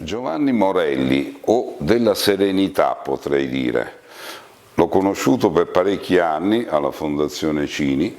Giovanni Morelli, o della serenità potrei dire. L'ho conosciuto per parecchi anni alla Fondazione Cini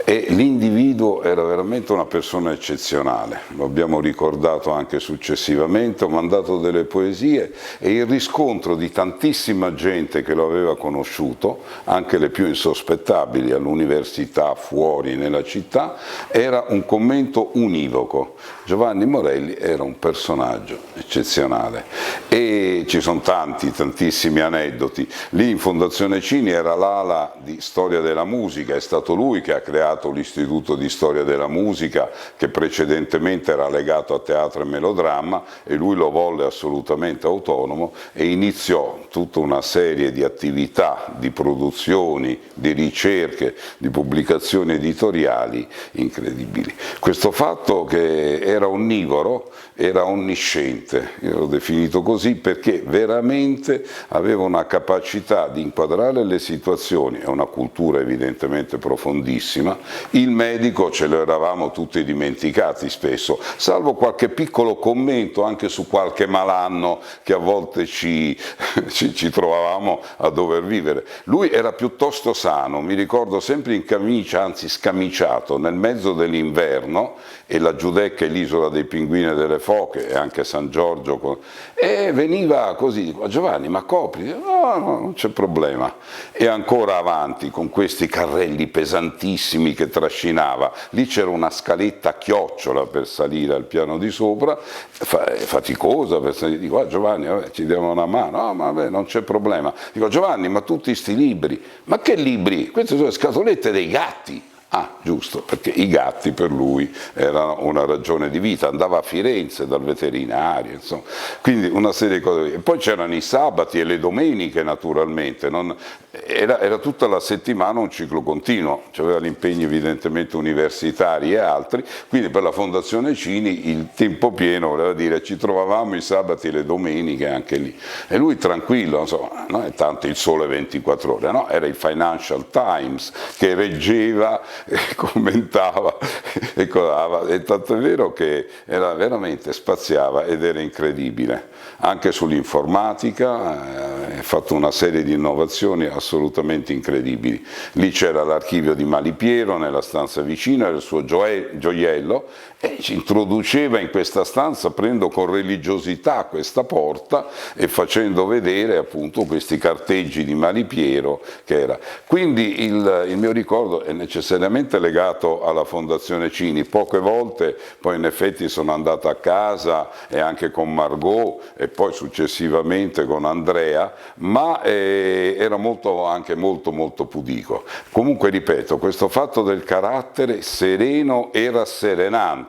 e l'individuo era veramente una persona eccezionale, lo abbiamo ricordato anche successivamente, ho mandato delle poesie e il riscontro di tantissima gente che lo aveva conosciuto, anche le più insospettabili all'università, fuori, nella città, era un commento univoco. Giovanni Morelli era un personaggio eccezionale e ci sono tantissimi aneddoti. Lì in Fondazione Cini era l'ala di storia della musica, è stato lui che ha creato l'Istituto di Storia della Musica che precedentemente era legato a teatro e melodramma e lui lo volle assolutamente autonomo e iniziò tutta una serie di attività, di produzioni, di ricerche, di pubblicazioni editoriali incredibili. Questo fatto che era onnivoro, era onnisciente, io l'ho definito così perché veramente aveva una capacità di inquadrare le situazioni, è una cultura evidentemente profondissima. Il medico ce lo eravamo tutti dimenticati spesso, salvo qualche piccolo commento anche su qualche malanno che a volte ci trovavamo a dover vivere. Lui era piuttosto sano, mi ricordo sempre in camicia, anzi scamiciato, nel mezzo dell'inverno, e la Giudecca è l'isola dei pinguini e delle foche, e anche San Giorgio, e veniva così, Giovanni ma copri, no, non c'è problema, e ancora avanti con questi carrelli pesantissimi che trascinava, lì c'era una scaletta a chiocciola per salire al piano di sopra, faticosa per salire, dico Giovanni vabbè, ci diamo una mano, no ma vabbè non c'è problema, dico Giovanni ma tutti sti libri, ma che libri? Queste sono le scatolette dei gatti. Ah, giusto, perché i gatti per lui erano una ragione di vita, andava a Firenze dal veterinario, insomma, quindi una serie di cose. E poi c'erano i sabati e le domeniche naturalmente, era tutta la settimana un ciclo continuo, c'aveva gli impegni evidentemente universitari e altri, quindi per la Fondazione Cini il tempo pieno voleva dire ci trovavamo i sabati e le domeniche anche lì. E lui tranquillo, insomma, non è tanto il Sole 24 ore, no? Era il Financial Times che reggeva, commentava e codava, e tanto è vero che era veramente spaziava ed era incredibile. Anche sull'informatica ha fatto una serie di innovazioni assolutamente incredibili. Lì c'era l'archivio di Malipiero nella stanza vicina, era il suo gioiello, e ci introduceva in questa stanza aprendo con religiosità questa porta e facendo vedere appunto questi carteggi di Malipiero che era. Quindi il mio ricordo è necessariamente legato alla Fondazione Cini, poche volte poi in effetti sono andato a casa e anche con Margot e poi successivamente con Andrea, ma era anche molto pudico. Comunque ripeto, questo fatto del carattere sereno e rasserenante,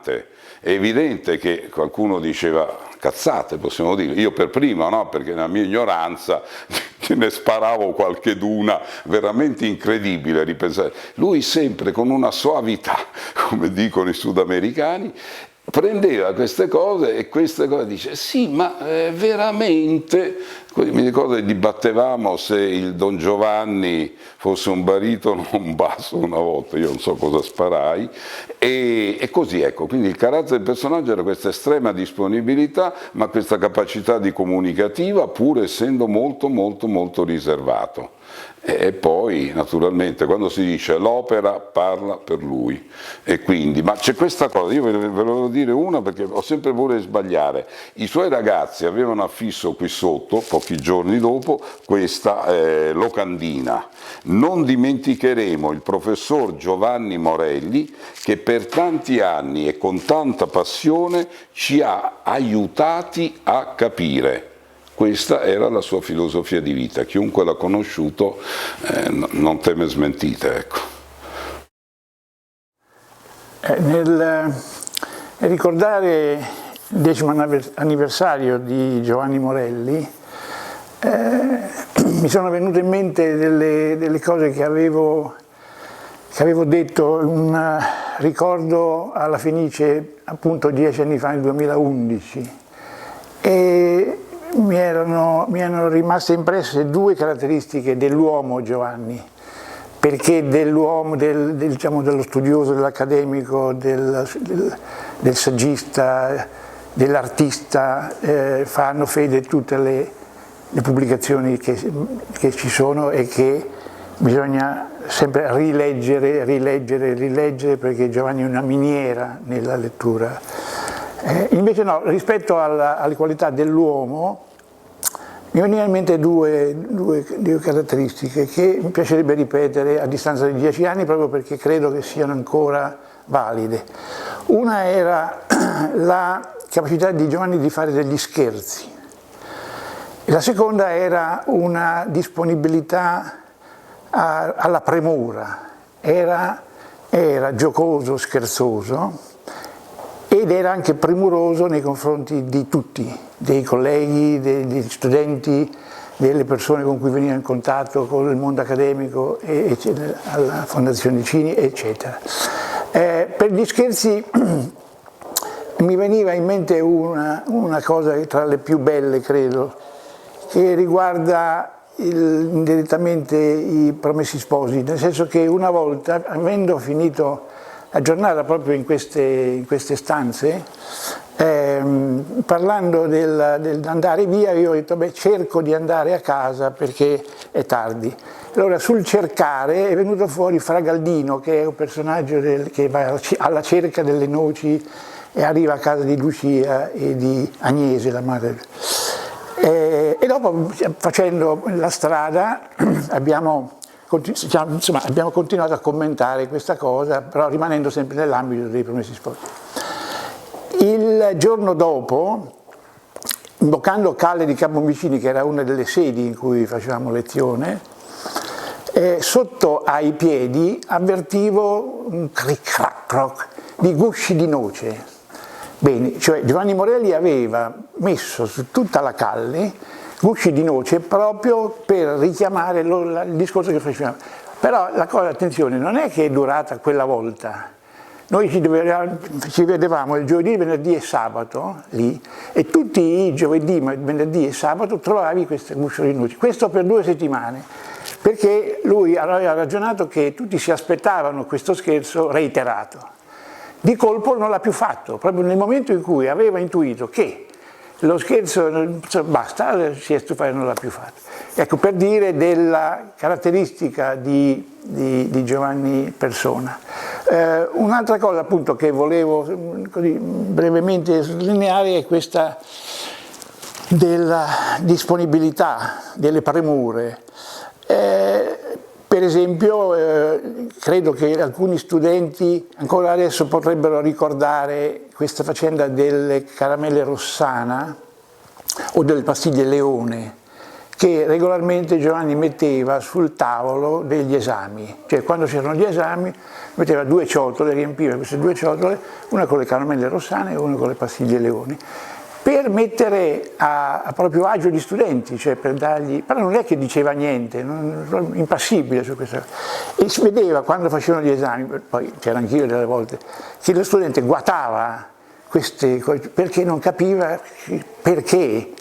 è evidente che qualcuno diceva cazzate, possiamo dire, io per primo, no? Perché nella mia ignoranza ne sparavo qualcheduna veramente incredibile a ripensare. Lui sempre con una soavità, come dicono i sudamericani, prendeva queste cose e queste cose dice sì ma veramente, mi ricordo che dibattevamo se il Don Giovanni fosse un baritono o un basso una volta, io non so cosa sparai, e così ecco, quindi il carattere del personaggio era questa estrema disponibilità ma questa capacità di comunicativa pur essendo molto riservato. E poi naturalmente quando si dice l'opera parla per lui e quindi, ma c'è questa cosa, io ve ne volevo dire una perché ho sempre paura di sbagliare, i suoi ragazzi avevano affisso qui sotto, pochi giorni dopo, questa locandina, non dimenticheremo il professor Giovanni Morelli che per tanti anni e con tanta passione ci ha aiutati a capire. Questa era la sua filosofia di vita, chiunque l'ha conosciuto non teme smentite. Ecco. Nel ricordare il 10° anniversario di Giovanni Morelli mi sono venute in mente delle cose che avevo detto, un ricordo alla Fenice appunto 10 anni fa, nel 2011, e mi erano rimaste impresse due caratteristiche dell'uomo Giovanni, perché dell'uomo, diciamo, dello studioso, dell'accademico, del saggista, dell'artista fanno fede tutte le pubblicazioni che ci sono e che bisogna sempre rileggere, perché Giovanni è una miniera nella lettura. Invece no, rispetto alle qualità dell'uomo mi venivano in mente due caratteristiche che mi piacerebbe ripetere a distanza di 10 anni, proprio perché credo che siano ancora valide. Una era la capacità di Giovanni di fare degli scherzi, e la seconda era una disponibilità alla premura. Era giocoso, scherzoso, ed era anche premuroso nei confronti di tutti, dei colleghi, degli studenti, delle persone con cui veniva in contatto, con il mondo accademico, alla Fondazione Cini, eccetera. Per gli scherzi mi veniva in mente una cosa tra le più belle, credo, che riguarda indirettamente i Promessi Sposi, nel senso che una volta, avendo finito la giornata proprio in queste stanze, parlando dell'andare via, io ho detto, beh, cerco di andare a casa perché è tardi. Allora sul cercare è venuto fuori Fra Galdino, che è un personaggio che va alla cerca delle noci e arriva a casa di Lucia e di Agnese, la madre. E dopo, facendo la strada, abbiamo continuato a commentare questa cosa, però rimanendo sempre nell'ambito dei Promessi Sposi. Il giorno dopo, imboccando Calle di Capomicini, che era una delle sedi in cui facevamo lezione, sotto ai piedi avvertivo un cric-crac di gusci di noce. Bene, cioè Giovanni Morelli aveva messo su tutta la calle gusci di noce proprio per richiamare il discorso che facevamo. Però la cosa, attenzione, non è che è durata quella volta. Noi ci vedevamo il giovedì, venerdì e sabato lì, e tutti i giovedì, venerdì e sabato trovavi queste gusci di noce. Questo per 2 settimane, perché lui aveva ragionato che tutti si aspettavano questo scherzo reiterato. Di colpo non l'ha più fatto, proprio nel momento in cui aveva intuito che lo scherzo basta, si è stufato e non l'ha più fatto. Ecco, per dire della caratteristica di Giovanni persona. Un'altra cosa appunto che volevo così brevemente sottolineare è questa della disponibilità, delle premure. Per esempio, credo che alcuni studenti ancora adesso potrebbero ricordare questa faccenda delle caramelle Rossana o delle pastiglie Leone, che regolarmente Giovanni metteva sul tavolo degli esami. Cioè, quando c'erano gli esami, metteva 2 ciotole, riempiva queste 2 ciotole, una con le caramelle Rossane e una con le pastiglie Leoni, per mettere a proprio agio gli studenti, cioè per dargli, però non è che diceva niente, impassibile su questa cosa. E si vedeva quando facevano gli esami, poi c'era anch'io delle volte, che lo studente guatava queste cose perché non capiva perché.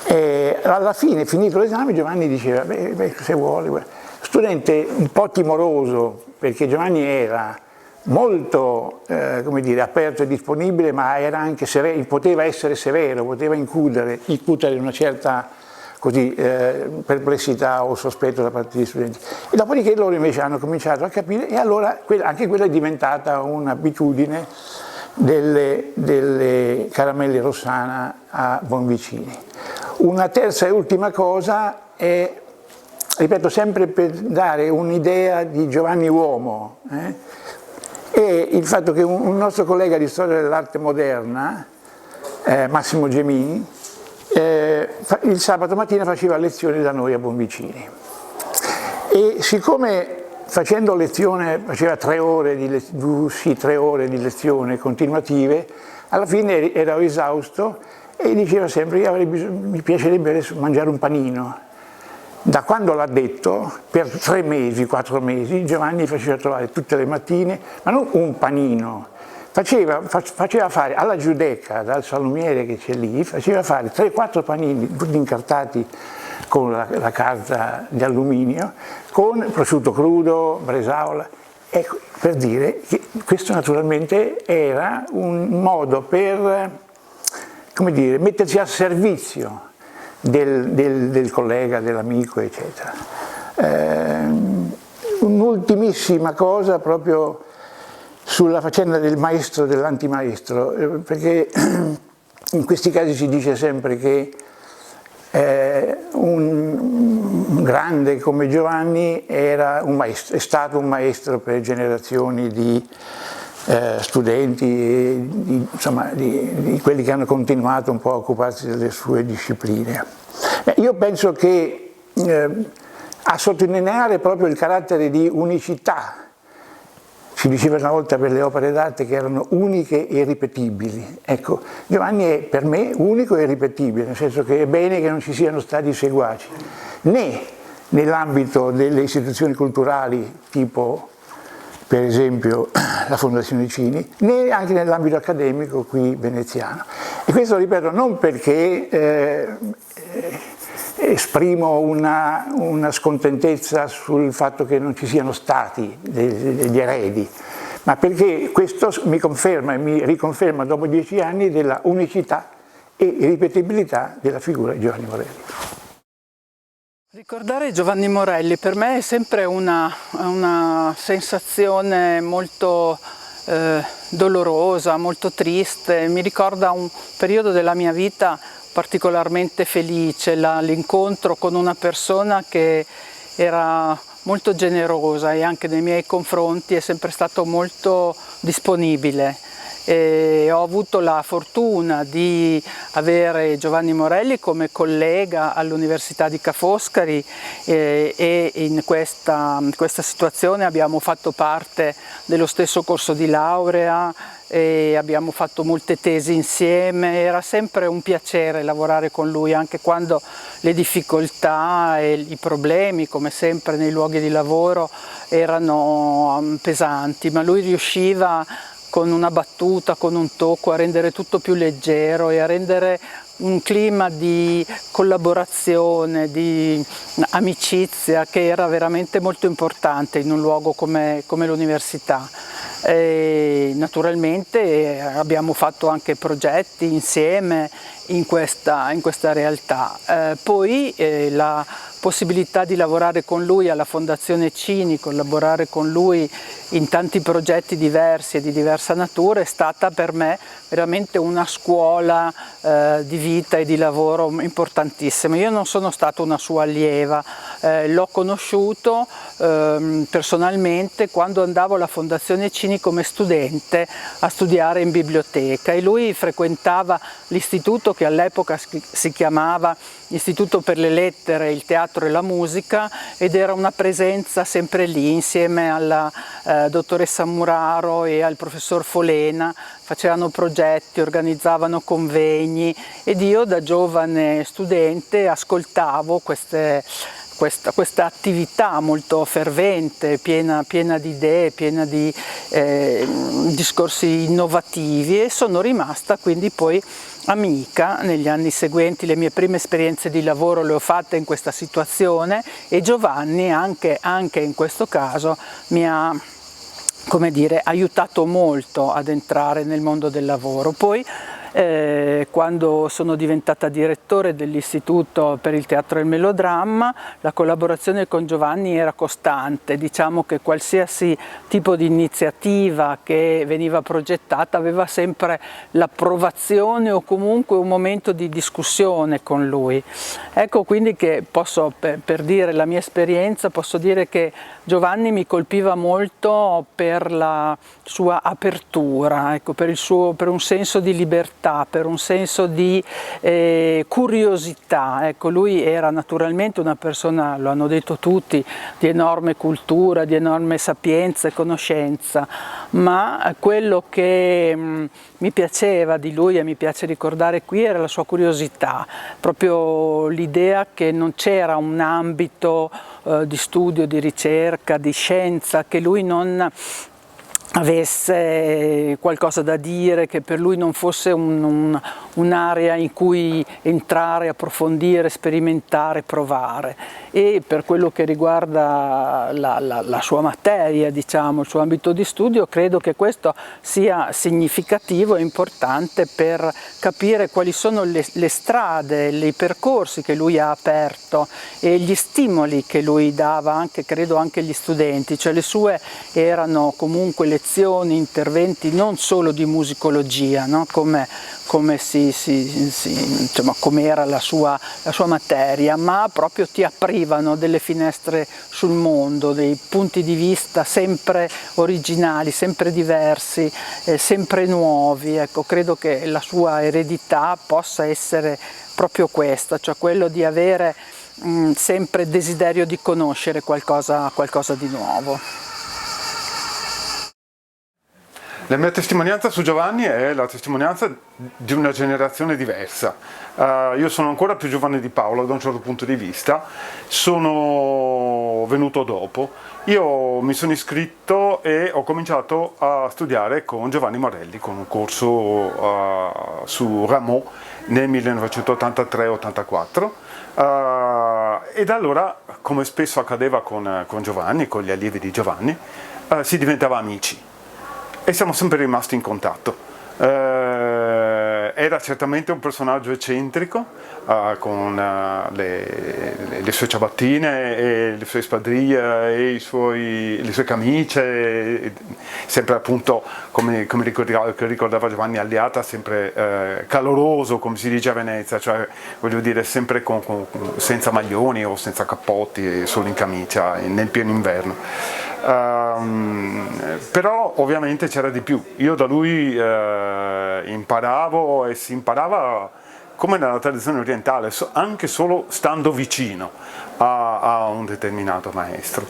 E alla fine, finito l'esame, Giovanni diceva, beh, se vuole, studente un po' timoroso, perché Giovanni era molto aperto e disponibile, ma era anche severo, poteva essere severo, poteva incutere una certa perplessità o sospetto da parte degli studenti. E dopodiché loro invece hanno cominciato a capire, e allora anche quella è diventata un'abitudine delle caramelle Rossana a Bonvicini. Una terza e ultima cosa è, ripeto, sempre per dare un'idea di Giovanni uomo, e il fatto che un nostro collega di storia dell'arte moderna, Massimo Gemini, il sabato mattina faceva lezione da noi a Bonvicini, e siccome facendo lezione faceva 3 ore di lezione continuative, alla fine ero esausto e diceva sempre, mi piacerebbe adesso mangiare un panino. Da quando l'ha detto, per 3 mesi, 4 mesi, Giovanni faceva trovare tutte le mattine, ma non un panino, faceva fare alla Giudecca, dal salumiere che c'è lì, faceva fare 3-4 panini, tutti incartati con la carta di alluminio, con prosciutto crudo, bresaola. Ecco, per dire che questo naturalmente era un modo per come dire, mettersi al servizio del collega, dell'amico, eccetera. Un'ultimissima cosa proprio sulla faccenda del maestro e dell'antimaestro, perché in questi casi si dice sempre che un grande come Giovanni era un maestro, è stato un maestro per generazioni di studenti, insomma, di quelli che hanno continuato un po' a occuparsi delle sue discipline. Io penso che a sottolineare proprio il carattere di unicità, si diceva una volta per le opere d'arte che erano uniche e ripetibili. Ecco, Giovanni è per me unico e ripetibile, nel senso che è bene che non ci siano stati seguaci, né nell'ambito delle istituzioni culturali, tipo per esempio la Fondazione Cini, né anche nell'ambito accademico qui veneziano. E questo, ripeto, non perché esprimo una scontentezza sul fatto che non ci siano stati degli eredi, ma perché questo mi conferma e mi riconferma dopo 10 anni della unicità e ripetibilità della figura di Giovanni Morelli. Ricordare Giovanni Morelli per me è sempre una sensazione molto dolorosa, molto triste, mi ricorda un periodo della mia vita particolarmente felice, l'incontro con una persona che era molto generosa e anche nei miei confronti è sempre stato molto disponibile. E ho avuto la fortuna di avere Giovanni Morelli come collega all'Università di Ca' Foscari e in questa situazione abbiamo fatto parte dello stesso corso di laurea e abbiamo fatto molte tesi insieme. Era sempre un piacere lavorare con lui, anche quando le difficoltà e i problemi, come sempre nei luoghi di lavoro, erano pesanti, ma lui riusciva con una battuta, con un tocco, a rendere tutto più leggero e a rendere un clima di collaborazione, di amicizia che era veramente molto importante in un luogo come l'università. E naturalmente abbiamo fatto anche progetti insieme in questa realtà. Poi la possibilità di lavorare con lui alla Fondazione Cini, collaborare con lui in tanti progetti diversi e di diversa natura è stata per me veramente una scuola di vita e di lavoro importantissima. Io non sono stata una sua allieva, l'ho conosciuto personalmente quando andavo alla Fondazione Cini come studente a studiare in biblioteca e lui frequentava l'istituto che all'epoca si chiamava Istituto per le Lettere, il Teatro e la Musica ed era una presenza sempre lì insieme alla dottoressa Muraro e al professor Folena, facevano progetti, organizzavano convegni ed io da giovane studente ascoltavo questa attività molto fervente, piena di idee, piena di discorsi innovativi e sono rimasta quindi poi amica negli anni seguenti. Le mie prime esperienze di lavoro le ho fatte in questa situazione e Giovanni anche in questo caso mi ha, come dire, aiutato molto ad entrare nel mondo del lavoro. Poi quando sono diventata direttore dell'Istituto per il Teatro e il Melodramma, la collaborazione con Giovanni era costante, diciamo che qualsiasi tipo di iniziativa che veniva progettata aveva sempre l'approvazione o comunque un momento di discussione con lui. Ecco quindi che posso, per dire la mia esperienza, posso dire che Giovanni mi colpiva molto per la sua apertura, ecco, per un senso di libertà, per un senso di curiosità. Ecco, lui era naturalmente una persona, lo hanno detto tutti, di enorme cultura, di enorme sapienza e conoscenza, ma quello che mi piaceva di lui e mi piace ricordare qui era la sua curiosità, proprio l'idea che non c'era un ambito di studio, di ricerca, di scienza che lui non avesse qualcosa da dire, che per lui non fosse un'area in cui entrare, approfondire, sperimentare, provare. E per quello che riguarda la sua materia, diciamo, il suo ambito di studio, credo che questo sia significativo e importante per capire quali sono le strade, i percorsi che lui ha aperto e gli stimoli che lui dava anche, credo, anche agli studenti, cioè le sue erano comunque lezioni, interventi non solo di musicologia, no? come insomma, come era la sua materia, ma proprio ti aprivano delle finestre sul mondo, dei punti di vista sempre originali, sempre diversi, sempre nuovi. Ecco, credo che la sua eredità possa essere proprio questa, cioè quello di avere sempre desiderio di conoscere qualcosa di nuovo. La mia testimonianza su Giovanni è la testimonianza di una generazione diversa. Io sono ancora più giovane di Paolo da un certo punto di vista, sono venuto dopo. Io mi sono iscritto e ho cominciato a studiare con Giovanni Morelli, con un corso su Rameau nel 1983-84. E da allora, come spesso accadeva con Giovanni, con gli allievi di Giovanni, si diventava amici. E siamo sempre rimasti in contatto. Era certamente un personaggio eccentrico, con le sue ciabattine, e le sue spadriglie e le sue camicie, sempre appunto, come ricordava Giovanni Alliata, sempre caloroso, come si dice a Venezia, cioè voglio dire sempre senza maglioni o senza cappotti, solo in camicia, nel pieno inverno. Però ovviamente c'era di più. Io da lui imparavo, e si imparava come nella tradizione orientale, anche solo stando vicino a un determinato maestro.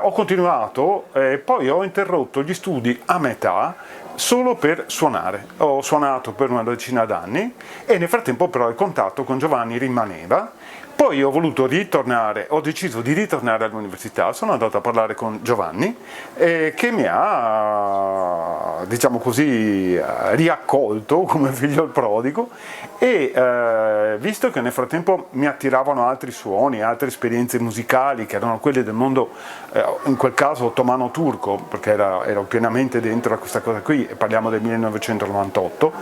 Ho continuato e poi ho interrotto gli studi a metà solo per suonare. Ho suonato per una decina d'anni e nel frattempo però il contatto con Giovanni rimaneva. Poi ho deciso di ritornare all'università, sono andato a parlare con Giovanni che mi ha, diciamo così, riaccolto come figlio il prodigo e visto che nel frattempo mi attiravano altri suoni, altre esperienze musicali che erano quelle del mondo, in quel caso ottomano-turco, perché ero pienamente dentro a questa cosa qui, e parliamo del 1998,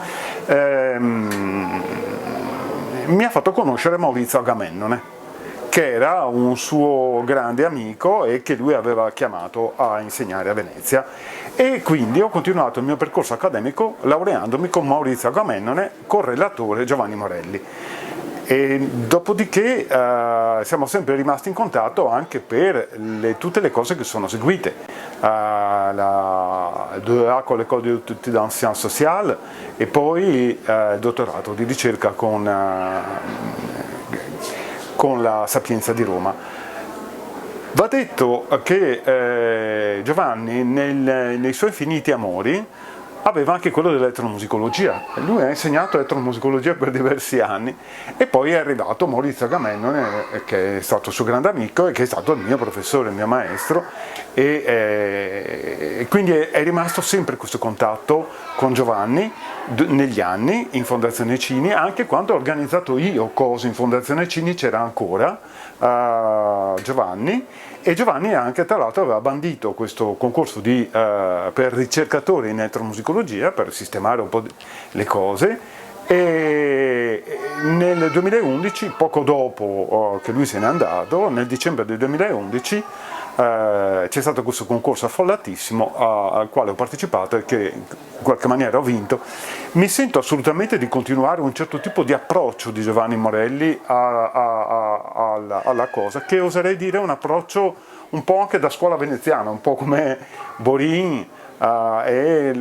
mi ha fatto conoscere Maurizio Agamennone, che era un suo grande amico e che lui aveva chiamato a insegnare a Venezia, e quindi ho continuato il mio percorso accademico laureandomi con Maurizio Agamennone, correlatore Giovanni Morelli. E dopodiché siamo sempre rimasti in contatto anche per tutte le cose che sono seguite, il 2A con l'École d'études en sciences sociales e poi il dottorato di ricerca con la Sapienza di Roma. Va detto che Giovanni nei suoi finiti amori aveva anche quello dell'etnomusicologia. Lui ha insegnato etnomusicologia per diversi anni e poi è arrivato Maurizio Agamennone, che è stato suo grande amico e che è stato il mio professore, il mio maestro, e quindi è rimasto sempre questo contatto con Giovanni negli anni in Fondazione Cini. Anche quando ho organizzato io cose in Fondazione Cini c'era ancora Giovanni, e Giovanni anche tra l'altro aveva bandito questo concorso per ricercatori in etnomusicologia per sistemare un po' le cose, e nel 2011, poco dopo che lui se n'è andato, nel dicembre del 2011 c'è stato questo concorso affollatissimo al quale ho partecipato e che in qualche maniera ho vinto. Mi sento assolutamente di continuare un certo tipo di approccio di Giovanni Morelli alla cosa, che oserei dire un approccio un po' anche da scuola veneziana, un po' come Borin e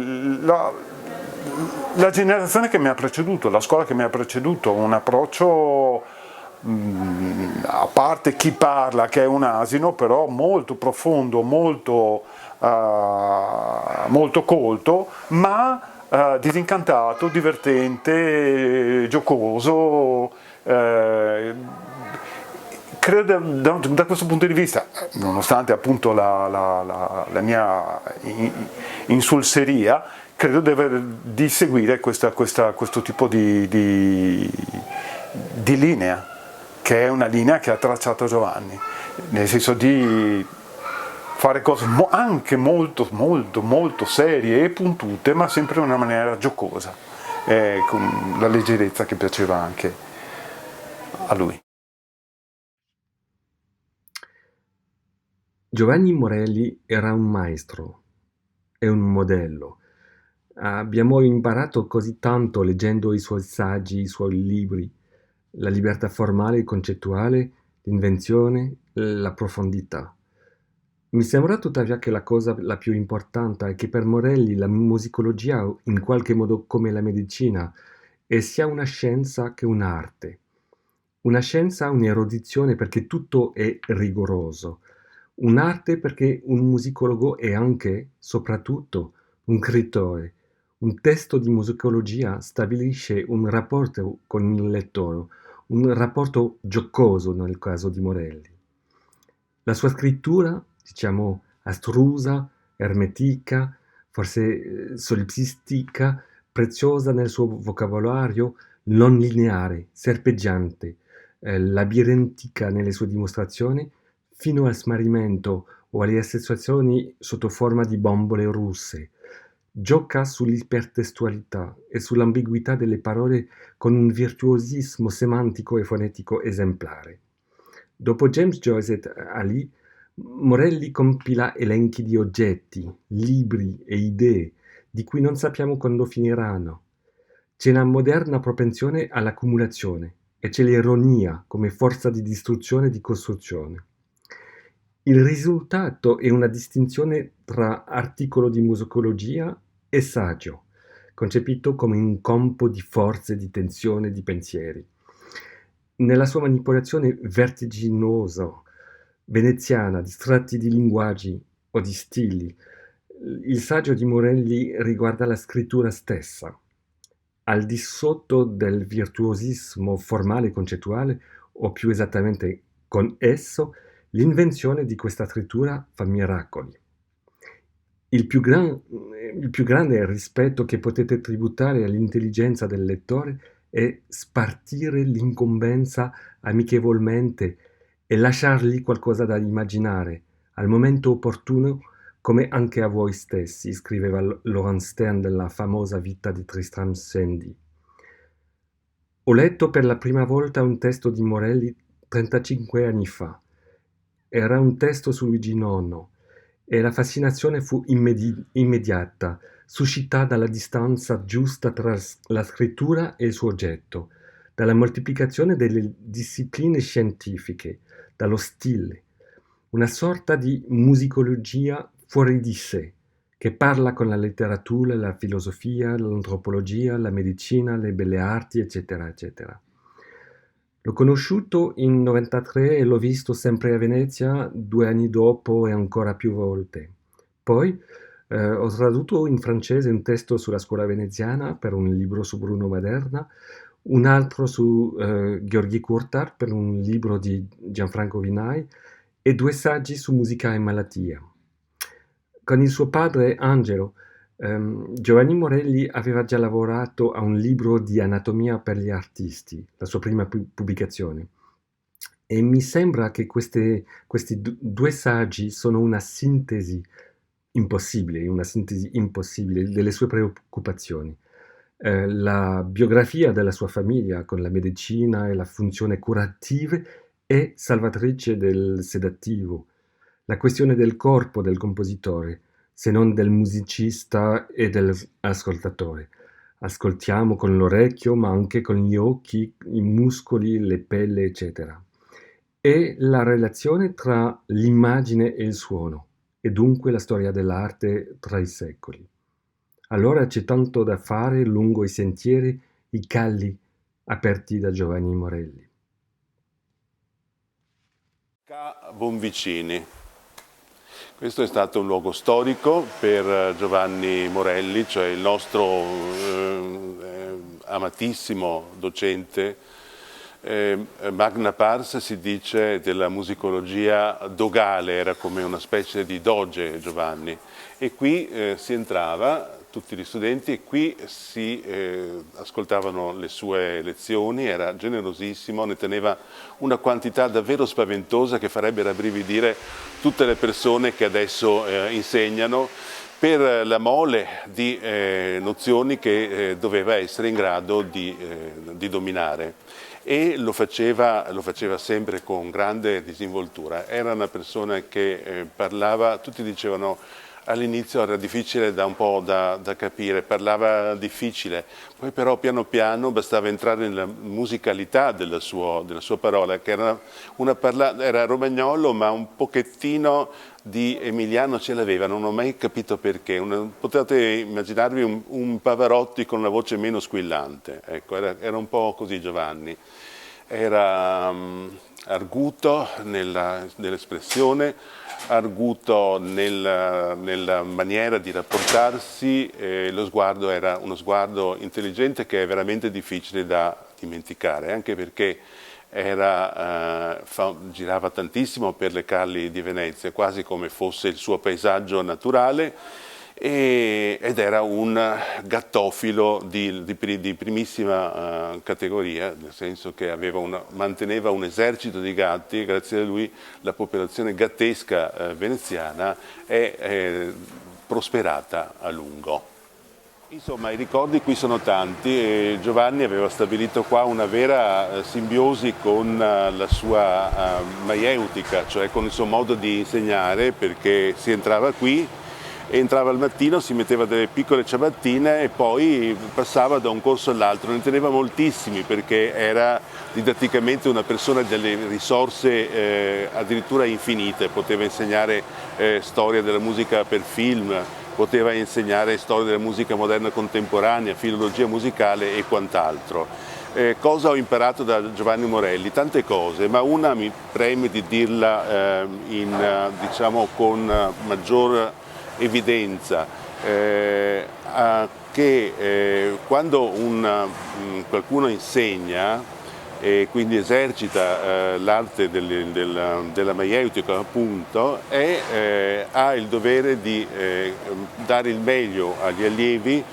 la generazione che mi ha preceduto, la scuola che mi ha preceduto, un approccio a parte chi parla che è un asino, però molto profondo, molto colto, ma disincantato, divertente, giocoso, credo da questo punto di vista, nonostante appunto la mia insulseria, credo di seguire questo tipo di linea, che è una linea che ha tracciato Giovanni, nel senso di fare cose anche molto serie e puntute, ma sempre in una maniera giocosa, con la leggerezza che piaceva anche a lui. Giovanni Morelli era un maestro e un modello. Abbiamo imparato così tanto leggendo i suoi saggi, i suoi libri, la libertà formale e concettuale, l'invenzione, la profondità. Mi sembra tuttavia che la cosa la più importante è che per Morelli la musicologia, in qualche modo come la medicina, è sia una scienza che un'arte. Una scienza, un'erudizione perché tutto è rigoroso. Un'arte perché un musicologo è anche, soprattutto, un scrittore. Un testo di musicologia stabilisce un rapporto con il lettore, un rapporto giocoso nel caso di Morelli. La sua scrittura, diciamo, astrusa, ermetica, forse solipsistica, preziosa nel suo vocabolario, non lineare, serpeggiante, labirintica nelle sue dimostrazioni, fino al smarrimento o alle associazioni sotto forma di bombole russe. Gioca sull'ipertestualità e sull'ambiguità delle parole con un virtuosismo semantico e fonetico esemplare. Dopo James Joyce e Ali, Morelli compila elenchi di oggetti, libri e idee di cui non sappiamo quando finiranno. C'è la moderna propensione all'accumulazione e c'è l'ironia come forza di distruzione e di costruzione. Il risultato è una distinzione tra articolo di musicologia e saggio, concepito come un campo di forze, di tensione, di pensieri. Nella sua manipolazione vertiginosa, veneziana, di tratti di linguaggi o di stili, il saggio di Morelli riguarda la scrittura stessa. Al di sotto del virtuosismo formale e concettuale, o più esattamente con esso, l'invenzione di questa scrittura fa miracoli. Il più grande rispetto che potete tributare all'intelligenza del lettore è spartire l'incombenza amichevolmente e lasciargli qualcosa da immaginare al momento opportuno, come anche a voi stessi, scriveva Laurence Sterne nella famosa vita di Tristram Shandy. Ho letto per la prima volta un testo di Morelli 35 anni fa. Era un testo su Luigi Nono e la fascinazione fu immediata, suscitata dalla distanza giusta tra la scrittura e il suo oggetto, dalla moltiplicazione delle discipline scientifiche, dallo stile, una sorta di musicologia fuori di sé, che parla con la letteratura, la filosofia, l'antropologia, la medicina, le belle arti, eccetera, eccetera. L'ho conosciuto in 93 e l'ho visto sempre a Venezia 2 anni dopo e ancora più volte. Poi ho tradotto in francese un testo sulla scuola veneziana per un libro su Bruno Maderna, un altro su Gheorghi Curtar per un libro di Gianfranco Vinai e 2 saggi su musica e malattia. Con il suo padre Angelo, Giovanni Morelli aveva già lavorato a un libro di anatomia per gli artisti, la sua prima pubblicazione. E mi sembra che questi 2 saggi sono una sintesi impossibile delle sue preoccupazioni. La biografia della sua famiglia con la medicina e la funzione curative e salvatrice del sedativo, la questione del corpo del compositore, se non del musicista e dell'ascoltatore. Ascoltiamo con l'orecchio, ma anche con gli occhi, i muscoli, le pelle, eccetera. E la relazione tra l'immagine e il suono, e dunque la storia dell'arte tra i secoli. Allora c'è tanto da fare lungo i sentieri, i calli aperti da Giovanni Morelli. Bonvicini. Questo è stato un luogo storico per Giovanni Morelli, cioè il nostro amatissimo docente Magna Pars si dice della musicologia dogale, era come una specie di doge Giovanni, e qui si entrava, tutti gli studenti, e qui si ascoltavano le sue lezioni, era generosissimo, ne teneva una quantità davvero spaventosa che farebbe rabbrividire tutte le persone che adesso insegnano, per la mole di nozioni che doveva essere in grado di dominare. E lo faceva sempre con grande disinvoltura. Era una persona che parlava, tutti dicevano all'inizio era difficile un po' da capire, parlava difficile, poi però piano piano bastava entrare nella musicalità della sua parola, che era romagnolo ma un pochettino di emiliano ce l'aveva, non ho mai capito perché. Potete immaginarvi un Pavarotti con una voce meno squillante, ecco, era un po' così Giovanni. Era arguto nell'espressione, arguto nella maniera di rapportarsi, lo sguardo era uno sguardo intelligente che è veramente difficile da dimenticare, anche perché girava tantissimo per le calli di Venezia, quasi come fosse il suo paesaggio naturale, ed era un gattofilo di primissima categoria, nel senso che manteneva un esercito di gatti, e grazie a lui la popolazione gattesca veneziana è prosperata a lungo. Insomma, i ricordi qui sono tanti e Giovanni aveva stabilito qua una vera simbiosi con la sua maieutica, cioè con il suo modo di insegnare, perché si entrava qui, entrava al mattino, si metteva delle piccole ciabattine e poi passava da un corso all'altro, ne teneva moltissimi perché era didatticamente una persona delle risorse addirittura infinite, poteva insegnare storia della musica per film, poteva insegnare storia della musica moderna contemporanea, filologia musicale e quant'altro. Cosa ho imparato da Giovanni Morelli? Tante cose, ma una mi preme di dirla diciamo con maggior evidenza, che quando qualcuno insegna e quindi esercita l'arte della maieutica, appunto, ha il dovere di dare il meglio agli allievi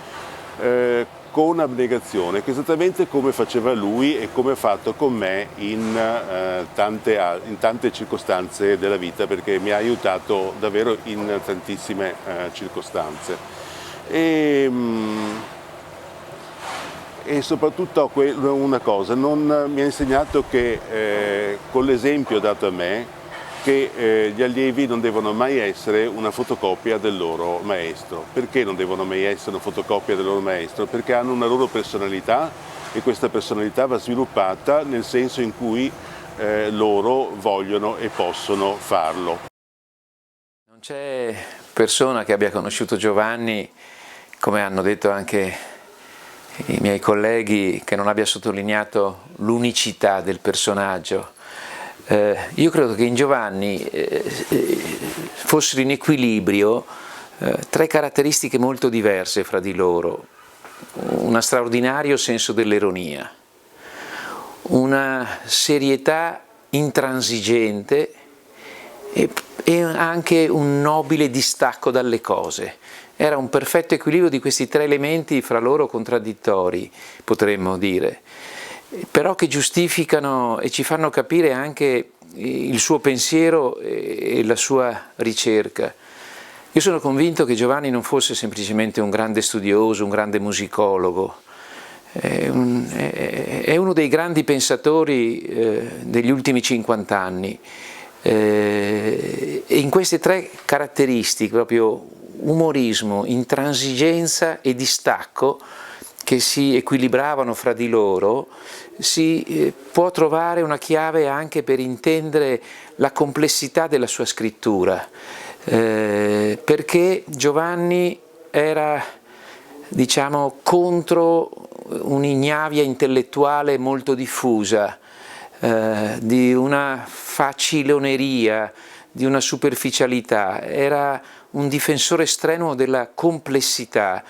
con abnegazione, che è esattamente come faceva lui e come ha fatto con me in tante circostanze della vita, perché mi ha aiutato davvero in tantissime circostanze. E soprattutto una cosa, mi ha insegnato che con l'esempio dato a me, che gli allievi non devono mai essere una fotocopia del loro maestro. Perché non devono mai essere una fotocopia del loro maestro? Perché hanno una loro personalità e questa personalità va sviluppata nel senso in cui loro vogliono e possono farlo. Non c'è persona che abbia conosciuto Giovanni, come hanno detto anche i miei colleghi, che non abbia sottolineato l'unicità del personaggio. Io credo che in Giovanni fossero in equilibrio tre caratteristiche molto diverse fra di loro: un straordinario senso dell'ironia, una serietà intransigente e anche un nobile distacco dalle cose. Era un perfetto equilibrio di questi tre elementi fra loro contraddittori, potremmo dire, però che giustificano e ci fanno capire anche il suo pensiero e la sua ricerca. Io sono convinto che Giovanni non fosse semplicemente un grande studioso, un grande musicologo, è uno dei grandi pensatori degli ultimi 50 anni. E in queste tre caratteristiche, proprio umorismo, intransigenza e distacco, che si equilibravano fra di loro, si può trovare una chiave anche per intendere la complessità della sua scrittura, perché Giovanni era, diciamo, contro un'ignavia intellettuale molto diffusa, di una faciloneria, di una superficialità. Era un difensore strenuo della complessità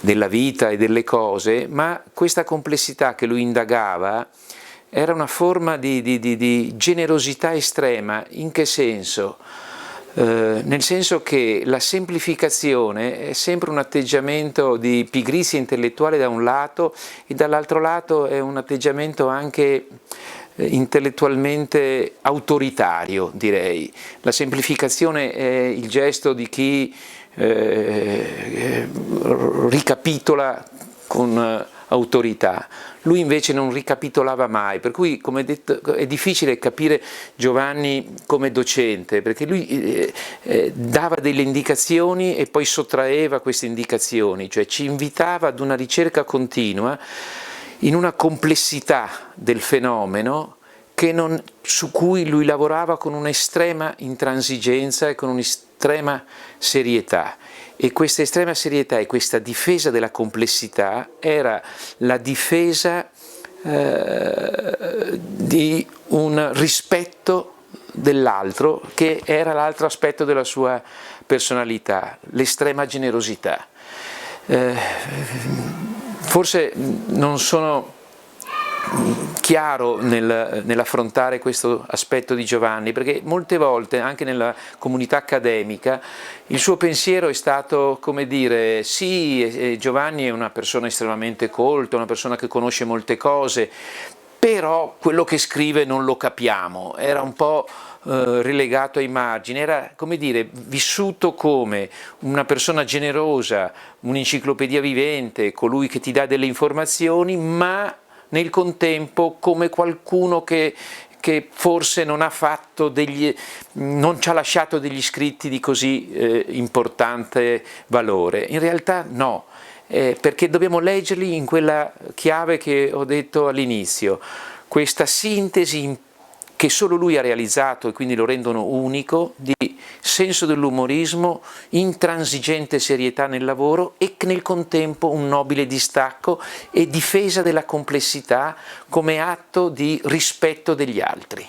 della vita e delle cose, ma questa complessità che lui indagava era una forma di generosità estrema. In che senso? Nel senso che la semplificazione è sempre un atteggiamento di pigrizia intellettuale da un lato, e dall'altro lato è un atteggiamento anche intellettualmente autoritario, direi. La semplificazione è il gesto di chi ricapitola con autorità. Lui invece non ricapitolava mai, per cui, come detto, è difficile capire Giovanni come docente, perché lui dava delle indicazioni e poi sottraeva queste indicazioni, cioè ci invitava ad una ricerca continua in una complessità del fenomeno su cui lui lavorava con un'estrema intransigenza e con un'estrema serietà. E questa estrema serietà e questa difesa della complessità era la difesa di un rispetto dell'altro, che era l'altro aspetto della sua personalità, l'estrema generosità. Forse non sono chiaro nell'affrontare questo aspetto di Giovanni, perché molte volte anche nella comunità accademica il suo pensiero è stato, come dire, sì, Giovanni è una persona estremamente colta, una persona che conosce molte cose, però quello che scrive non lo capiamo, era un po' relegato ai margini, era, come dire, vissuto come una persona generosa, un'enciclopedia vivente, colui che ti dà delle informazioni, ma nel contempo come qualcuno che forse non ci ha lasciato degli scritti di così importante valore. In realtà no, perché dobbiamo leggerli in quella chiave che ho detto all'inizio, questa sintesi che solo lui ha realizzato e quindi lo rendono unico, di senso dell'umorismo, intransigente serietà nel lavoro e nel contempo un nobile distacco e difesa della complessità come atto di rispetto degli altri.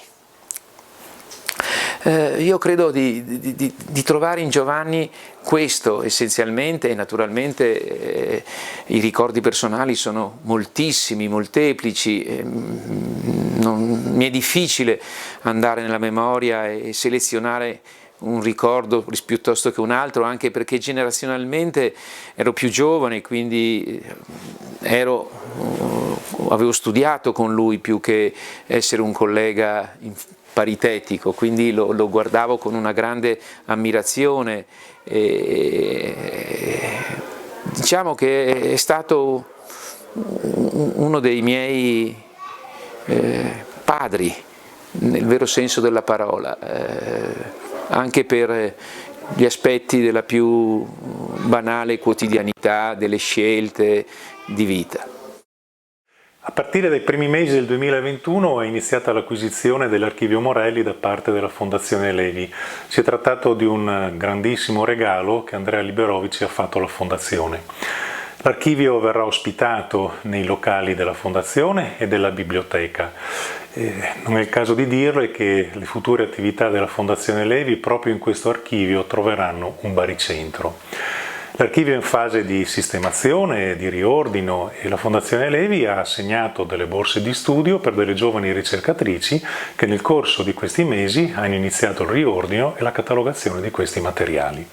Io credo di trovare in Giovanni questo essenzialmente, e naturalmente i ricordi personali sono moltissimi, molteplici, mi è difficile andare nella memoria e selezionare un ricordo piuttosto che un altro, anche perché generazionalmente ero più giovane, quindi avevo studiato con lui più che essere un collega paritetico, quindi lo guardavo con una grande ammirazione. Diciamo che è stato uno dei miei padri, nel vero senso della parola, anche per gli aspetti della più banale quotidianità, delle scelte di vita. A partire dai primi mesi del 2021 è iniziata l'acquisizione dell'Archivio Morelli da parte della Fondazione Levi. Si è trattato di un grandissimo regalo che Andrea Liberovici ha fatto alla Fondazione. L'archivio verrà ospitato nei locali della Fondazione e della biblioteca. Non è il caso di dirlo, è che le future attività della Fondazione Levi proprio in questo archivio troveranno un baricentro. L'archivio è in fase di sistemazione, di riordino, e la Fondazione Levi ha assegnato delle borse di studio per delle giovani ricercatrici che nel corso di questi mesi hanno iniziato il riordino e la catalogazione di questi materiali.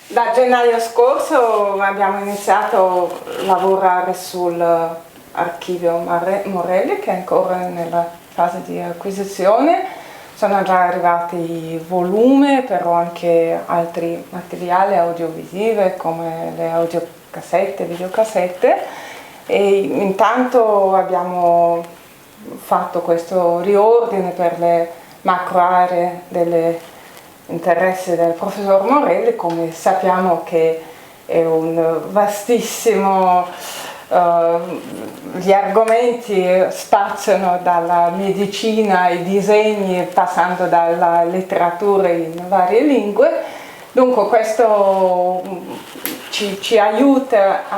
Da gennaio scorso abbiamo iniziato a lavorare sull'archivio Morelli, che è ancora nella fase di acquisizione. Sono già arrivati i volumi, però anche altri materiali audiovisivi come le audiocassette, videocassette, e intanto abbiamo fatto questo riordine per le macro aree dell'interesse del professor Morelli. Come sappiamo che è un vastissimo, gli argomenti spaziano dalla medicina ai disegni, passando dalla letteratura in varie lingue. Dunque questo ci aiuta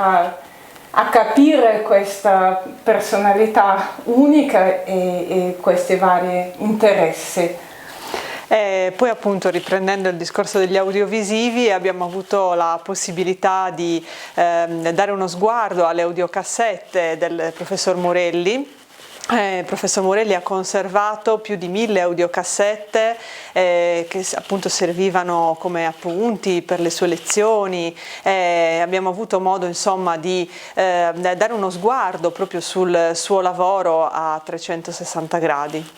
a capire questa personalità unica e questi vari interessi. Poi appunto, riprendendo il discorso degli audiovisivi, abbiamo avuto la possibilità di dare uno sguardo alle audiocassette del professor Morelli, Il professor Morelli ha conservato più di 1000 audiocassette che appunto servivano come appunti per le sue lezioni. Abbiamo avuto modo insomma di dare uno sguardo proprio sul suo lavoro a 360 gradi.